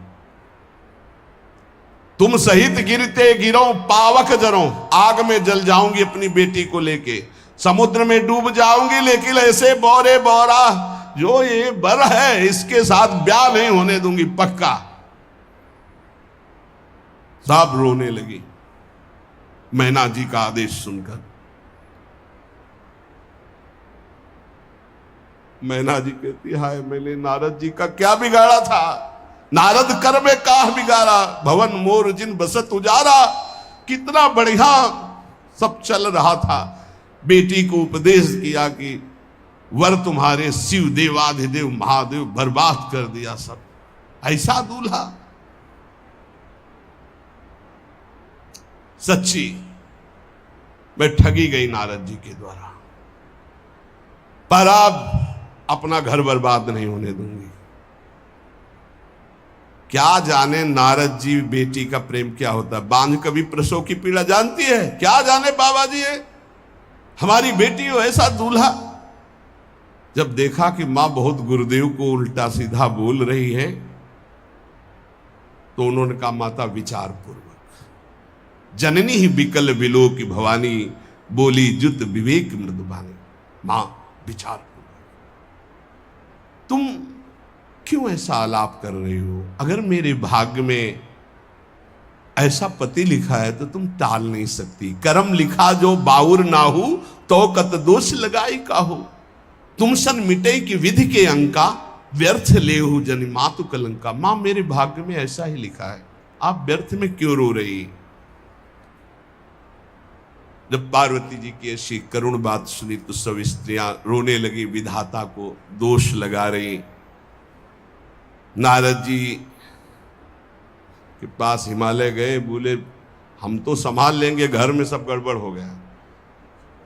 तुम सहित गिरते गिरो पावक जरो, आग में जल जाऊंगी अपनी बेटी को लेके, समुद्र में डूब जाऊंगी, लेकिन ऐसे बोरे बोरा जो ये बर है इसके साथ ब्याह नहीं होने दूंगी, पक्का। सब रोने लगी मैना जी का आदेश सुनकर। मैना जी कहती हाय मैंने नारद जी का क्या बिगाड़ा था, नारद कर में काह बिगाड़ा, भवन मोर जिन बसत उजारा। कितना बढ़िया सब चल रहा था, बेटी को उपदेश किया कि वर तुम्हारे शिव देवाधिदेव महादेव, बर्बाद कर दिया सब। ऐसा दूल्हा, सच्ची मैं ठगी गई नारद जी के द्वारा, पर अब अपना घर बर्बाद नहीं होने दूंगी। क्या जाने नारद जी बेटी का प्रेम क्या होता है, बांझ कभी प्रसव की पीड़ा जानती है, क्या जाने बाबा जी है हमारी बेटी हो ऐसा दूल्हा। जब देखा कि मां बहुत गुरुदेव को उल्टा सीधा बोल रही है तो उन्होंने कहा माता विचार पूर्वक, जननी ही बिकल बिलो की भवानी, बोली जुत विवेक मृदुबानी। मां विचार पूर्वक, तुम क्यों ऐसा आलाप कर रही हो, अगर मेरे भाग्य में ऐसा पति लिखा है तो तुम टाल नहीं सकती। करम लिखा जो बाउर नाहू, तो कत दोष लगाई काहू। तुम सन मिटे की विधि के अंका, व्यर्थ लेहू जनि मातु कलंका। मां मेरे भाग्य में ऐसा ही लिखा है, आप व्यर्थ में क्यों रो रही। जब पार्वती जी की ऐसी करुण बात सुनी तो सब स्त्रियां रोने लगी, विधाता को दोष लगा रही। नारद जी के पास हिमालय गए, बोले हम तो संभाल लेंगे, घर में सब गड़बड़ हो गया।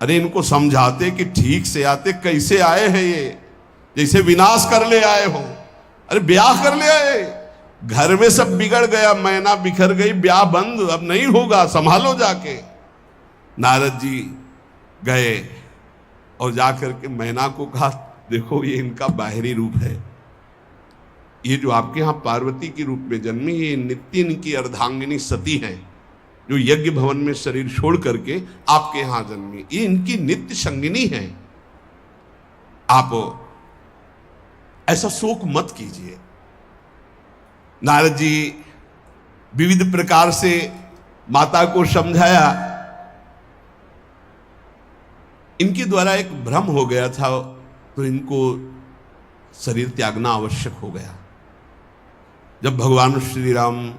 अरे इनको समझाते कि ठीक से आते, कैसे आए हैं ये, जैसे विनाश कर ले आए हो। अरे ब्याह कर ले आए, घर में सब बिगड़ गया, मैना बिखर गई, ब्याह बंद, अब नहीं होगा, संभालो जाके। नारद जी गए और जाकर के मैना को कहा देखो ये इनका बाहरी रूप है, ये जो आपके यहाँ पार्वती के रूप में जन्मी, ये नित्य इनकी अर्धांगिनी सती है, जो यज्ञ भवन में शरीर छोड़ करके आपके यहां जन्मी, ये इनकी नित्य संगिनी है। आप ऐसा शोक मत कीजिए। नारद जी विविध प्रकार से माता को समझाया। इनके द्वारा एक भ्रम हो गया था तो इनको शरीर त्यागना आवश्यक हो गया। जब भगवान श्री राम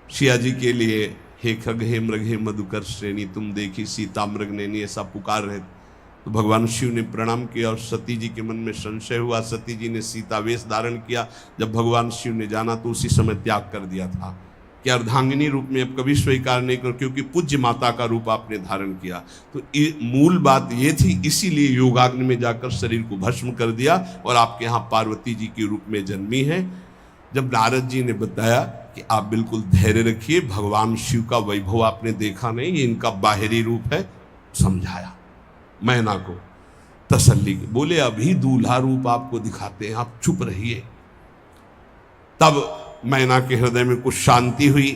सिया जी के लिए हे खग हे मृग हे मधुकर श्रेणी तुम देखी सीता मृग नैनी ऐसा पुकार रहे, तो भगवान शिव ने प्रणाम किया और सती जी के मन में संशय हुआ। सती जी ने सीता वेश धारण किया। जब भगवान शिव ने जाना तो उसी समय त्याग कर दिया था कि अर्धांगिनी रूप में अब कभी स्वीकार नहीं कर, क्योंकि पूज्य माता का रूप आपने धारण किया। तो मूल बात ये थी, इसीलिए योगाग्नि में जाकर शरीर को भस्म कर दिया और आपके यहाँ पार्वती जी के रूप में जन्मी है। जब नारद जी ने बताया कि आप बिल्कुल धैर्य रखिए, भगवान शिव का वैभव आपने देखा नहीं, ये इनका बाहरी रूप है, समझाया मैना को तसल्ली। बोले अभी दूल्हा रूप आपको दिखाते हैं, आप चुप रहिए। तब मैना के हृदय में कुछ शांति हुई।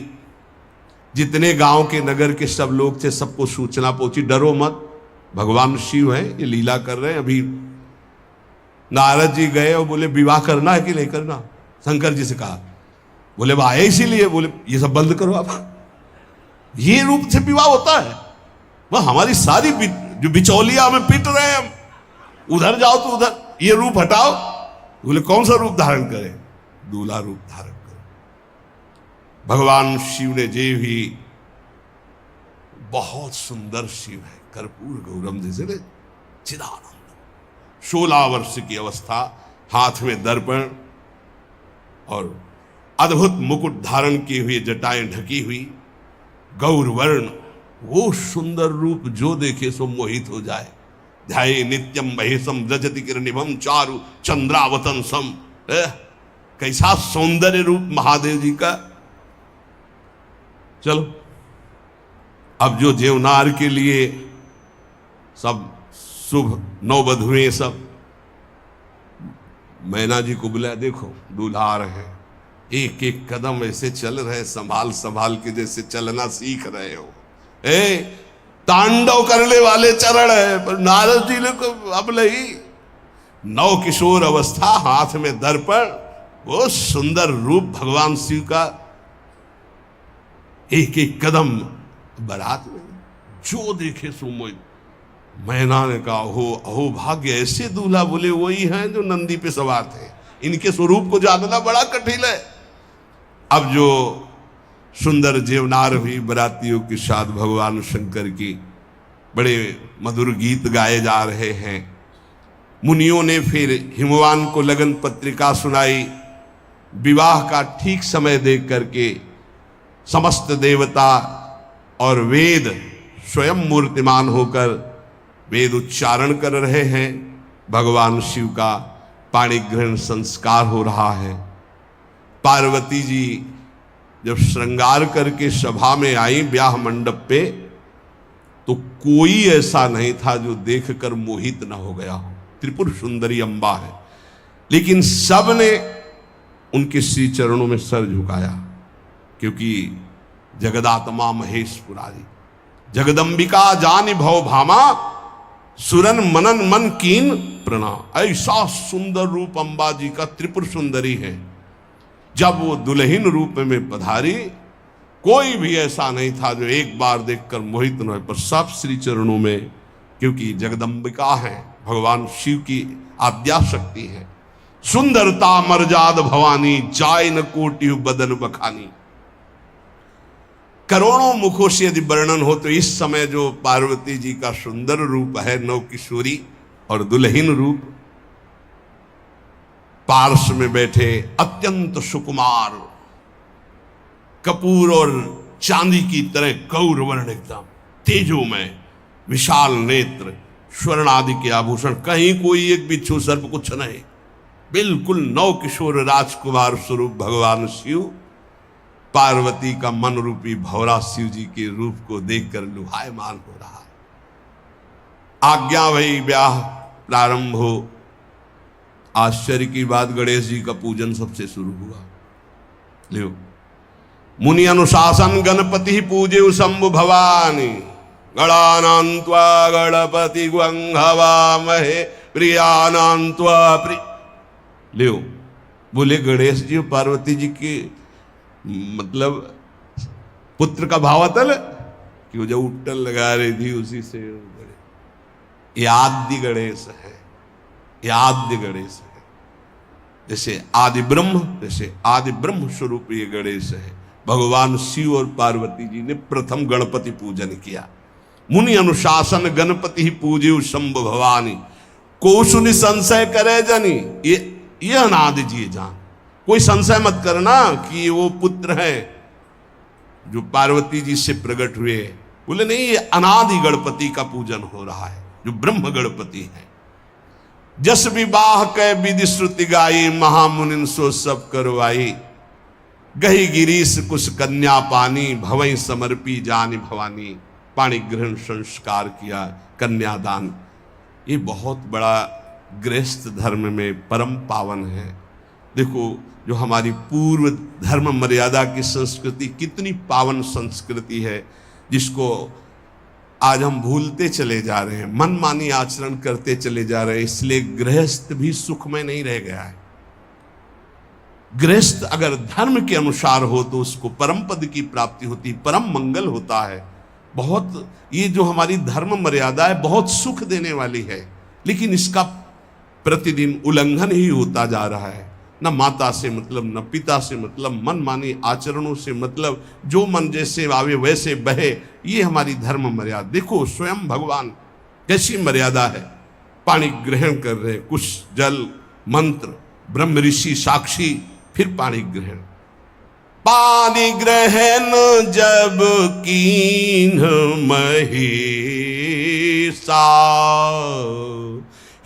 जितने गांव के नगर के सब लोग थे सबको सूचना पहुंची, डरो मत, भगवान शिव है, ये लीला कर रहे हैं। अभी नारद जी गए और बोले विवाह करना है कि नहीं करना, शंकर जी से कहा। बोले वह आए इसीलिए, बोले ये सब बंद करो आप, ये रूप से विवाह होता है, वह हमारी सारी जो बिचौलिया हमें पीट रहे हैं, हम उधर जाओ तो उधर, ये रूप हटाओ। बोले कौन सा रूप धारण करें, दूल्हा रूप धारण करें। भगवान शिव ने जे भी, बहुत सुंदर शिव है, कर्पूर गौरम जैसे ने चिदानंद, 16 वर्ष की अवस्था, हाथ में दर्पण और अद्भुत मुकुट धारण किए हुए, जटाएं ढकी हुई, गौर वर्ण, वो सुंदर रूप जो देखे सो मोहित हो जाए। ध्याये नित्यम महेशम रजति किरणिभम चारु चंद्रावतन सम। कैसा सौंदर्य रूप महादेव जी का। चलो अब जो देवनार के लिए सब शुभ नववधुएं सब मैना जी को बुलाया, देखो दूल्हा आ रहे हैं, एक एक कदम ऐसे चल रहे, संभाल संभाल के जैसे चलना सीख रहे हो। तांडव करने वाले चरण है, पर नारद जी ने को अब नहीं, नव किशोर अवस्था, हाथ में दर्पण, वो सुंदर रूप भगवान शिव का, एक एक कदम बारात में जो देखे सो मोहित। मैना ने कहा हो अहो भाग्य, ऐसे दूल्हा बोले वही हैं जो नंदी पे सवार थे, इनके स्वरूप को जानना बड़ा कठिन है। अब जो सुंदर जेवनार हुई बरातियों के साथ भगवान शंकर की बड़े मधुर गीत गाए जा रहे हैं। मुनियों ने फिर हिमवान को लगन पत्रिका सुनाई। विवाह का ठीक समय देख करके समस्त देवता और वेद स्वयं मूर्तिमान होकर वेद उच्चारण कर रहे हैं। भगवान शिव का पाणी ग्रहण संस्कार हो रहा है। पार्वती जी जब श्रृंगार करके सभा में आई ब्याह मंडप पे, तो कोई ऐसा नहीं था जो देखकर मोहित न हो गया हो। त्रिपुर सुंदरी अम्बा है, लेकिन सब ने उनके श्री चरणों में सर झुकाया, क्योंकि जगदात्मा महेश पुरारी जगदम्बिका जानि भव भामा सुरन मनन मन कीन प्रणाम। ऐसा सुंदर रूप अम्बा जी का त्रिपुर सुंदरी है। जब वो दुल्हन रूप में पधारी, कोई भी ऐसा नहीं था जो एक बार देखकर मोहित न हो, पर सब श्री चरणों में, क्योंकि जगदम्बिका है, भगवान शिव की आद्या शक्ति है। सुंदरता मर्जाद भवानी जाय न कोटि बदन बखानी। करोड़ों मुखों से यदि वर्णन हो तो इस समय जो पार्वती जी का सुंदर रूप है, नव किशोरी और दुल्हन रूप, पार्श्व में बैठे अत्यंत सुकुमार, कपूर और चांदी की तरह गौर वर्ण, एकदम तेजोमय, विशाल नेत्र, स्वर्ण आदि के आभूषण, कहीं कोई एक बिच्छू सर्प कुछ नहीं, बिल्कुल नव किशोर राजकुमार स्वरूप भगवान शिव। पार्वती का मन रूपी भौरा शिव जी के रूप को देखकर लुभायमान हो रहा है। आज्ञा भई ब्याह प्रारंभ हो। आश्चर्य की बात, गणेश जी का पूजन सबसे शुरू हुआ। लियो मुनि अनुशासन गणपति पूजे शंभु भवानी गणानान्त्वा गणपति ग्वंघवामहे प्रियानान्त्वा प्रिय। लियो बोले गणेश जी और पार्वती जी के मतलब पुत्र का भावातल कि वो जब उट्टन लगा रही थी उसी से ये आदि गणेश है, ये आद्य गणेश है। जैसे आदि ब्रह्म, जैसे आदि ब्रह्म स्वरूप ये गणेश है। भगवान शिव और पार्वती जी ने प्रथम गणपति पूजन किया। मुनि अनुशासन गणपति ही पूजे शंभु भवानी को सुनि संशय करे जनी। ये अनादि जी जान, कोई संशय मत करना कि वो पुत्र है जो पार्वती जी से प्रकट हुए। बोले नहीं, ये अनादि गणपति का पूजन हो रहा है जो ब्रह्म गणपति है। जस विवाह कै विधि श्रुति गाई महामुनिन सो सब करवाई। गही गिरीश कुश कन्या पानी भवई समर्पी जानी भवानी। पाणी ग्रहण संस्कार किया, कन्यादान। ये बहुत बड़ा गृहस्थ धर्म में परम पावन है। देखो जो हमारी पूर्व धर्म मर्यादा की संस्कृति कितनी पावन संस्कृति है, जिसको आज हम भूलते चले जा रहे हैं, मनमानी आचरण करते चले जा रहे हैं। इसलिए गृहस्थ भी सुखमय नहीं रह गया है। गृहस्थ अगर धर्म के अनुसार हो तो उसको परम पद की प्राप्ति होती, परम मंगल होता है। बहुत ये जो हमारी धर्म मर्यादा है बहुत सुख देने वाली है, लेकिन इसका प्रतिदिन उल्लंघन ही होता जा रहा है। न माता से मतलब, न पिता से मतलब, मनमानी आचरणों से मतलब, जो मन जैसे आवे वैसे बहे, ये हमारी धर्म मर्यादा। देखो स्वयं भगवान कैसी मर्यादा है। पानी ग्रहण कर रहे, कुछ जल मंत्र, ब्रह्म ऋषि साक्षी, फिर पानी ग्रहण। पानी ग्रहण जब कीन महेशा,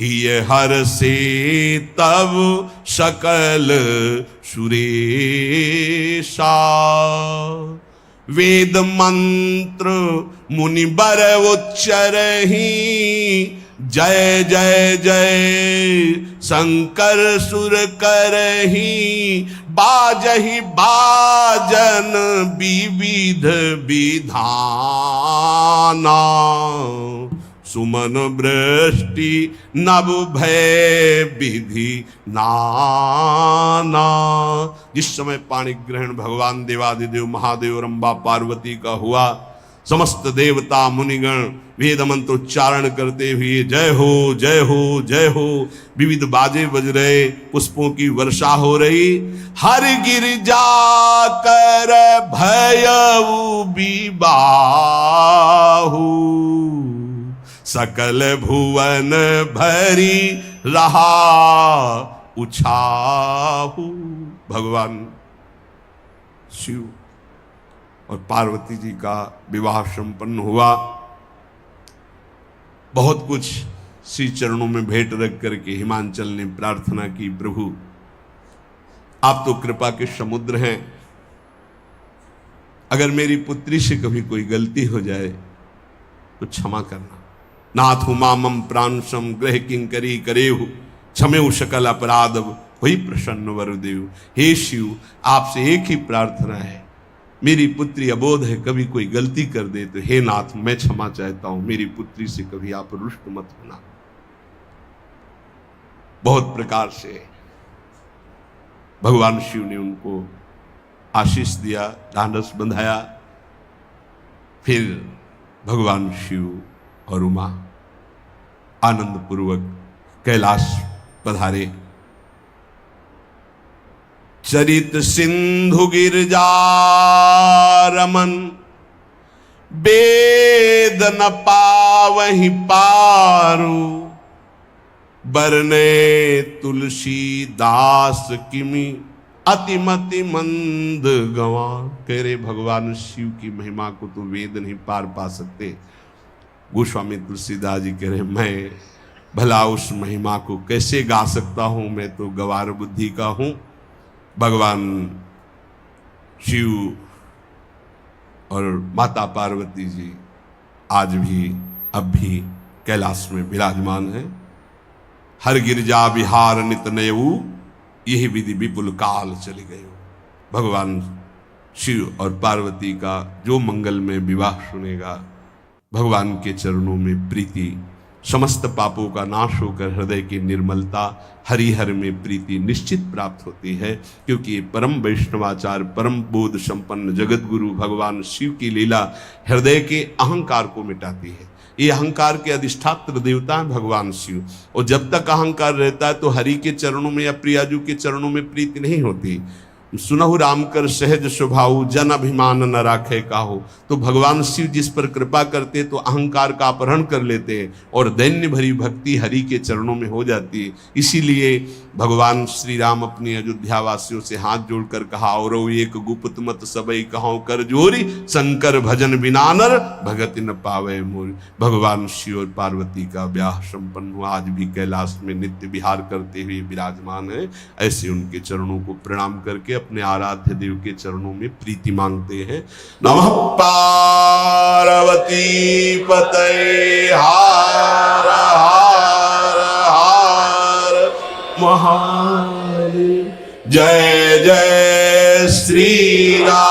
ये हर से तब सकल सुरेशा। वेद मंत्र मुनि बर उच्चरहि, जय जय जय शंकर सुर करहि। बाजहि बाजन विविध विधाना, सुमन वृष्टि नभ भय विधि नाना। जिस समय पाणी ग्रहण भगवान देवादिदेव महादेव रंबा पार्वती का हुआ, समस्त देवता मुनिगण वेद मंत्रोच्चारण करते हुए जय हो जय हो जय हो, विविध बाजे बज रहे, पुष्पों की वर्षा हो रही। हर गिरजा कर भयउ विबाहु, सकल भुवन भरी रहा उछाहु। भगवान शिव और पार्वती जी का विवाह संपन्न हुआ। बहुत कुछ श्री चरणों में भेंट रख करके हिमांचल ने प्रार्थना की, प्रभु आप तो कृपा के समुद्र हैं, अगर मेरी पुत्री से कभी कोई गलती हो जाए तो क्षमा करना। नाथ मामम प्रांशम ग्रह किंकरी करेहु, क्षमेउ सकल अपराध वही प्रसन्न वरुदेव। हे शिव, आपसे एक ही प्रार्थना है, मेरी पुत्री अबोध है, कभी कोई गलती कर दे तो हे नाथ मैं क्षमा चाहता हूं, मेरी पुत्री से कभी आप रुष्ट मत होना। बहुत प्रकार से भगवान शिव ने उनको आशीष दिया, ढांढस बंधाया। फिर भगवान शिव और उमा आनंद पूर्वक कैलाश पधारे। चरित सिंधु गिरजा रमन, वेद न पावहि पारु। बरने तुलसी दास किमि, अतिमति मंद गवा। कह रहे भगवान शिव की महिमा को तो वेद नहीं पार पा सकते। गोस्वामी तुलसीदास जी कह रहे मैं भला उस महिमा को कैसे गा सकता हूं, मैं तो गवार बुद्धि का हूं। भगवान शिव और माता पार्वती जी आज भी अब भी कैलाश में विराजमान है। हर गिरजा विहार नित नयऊ, यही विधि विपुल काल चले गए। भगवान शिव और पार्वती का जो मंगल में विवाह सुनेगा, भगवान के चरणों में प्रीति, समस्त पापों का नाश होकर हृदय की निर्मलता, हरिहर में प्रीति निश्चित प्राप्त होती है। क्योंकि ये परम वैष्णवाचार, परम बोध संपन्न जगत गुरु भगवान शिव की लीला हृदय के अहंकार को मिटाती है। ये अहंकार के अधिष्ठात्र देवता है भगवान शिव, और जब तक अहंकार रहता है तो हरि के चरणों में या प्रियाजू के चरणों में प्रीति नहीं होती। सुनहु राम कर सहज स्वभाव, जन अभिमान न राखे काहू। तो भगवान शिव जिस पर कृपा करते तो अहंकार का अपहरण कर लेते और दैन्य भरी भक्ति हरि के चरणों में हो जाती है। इसीलिए भगवान श्री राम अपनी अयोध्या वासियों से हाथ जोड़कर कहा, और एक गुप्त मत सबई कहां कर जोरी, शंकर भजन बिनानर भगति न पावे मोरी। भगवान शिव और पार्वती का ब्याह संपन्न हुआ, आज भी कैलाश में नित्य विहार करते हुए विराजमान है। ऐसे उनके चरणों को प्रणाम करके अपने आराध्य देव के चरणों में प्रीति मांगते हैं। नमः पार्वती पतये हर हर हर महादेव। जय जय श्री राम।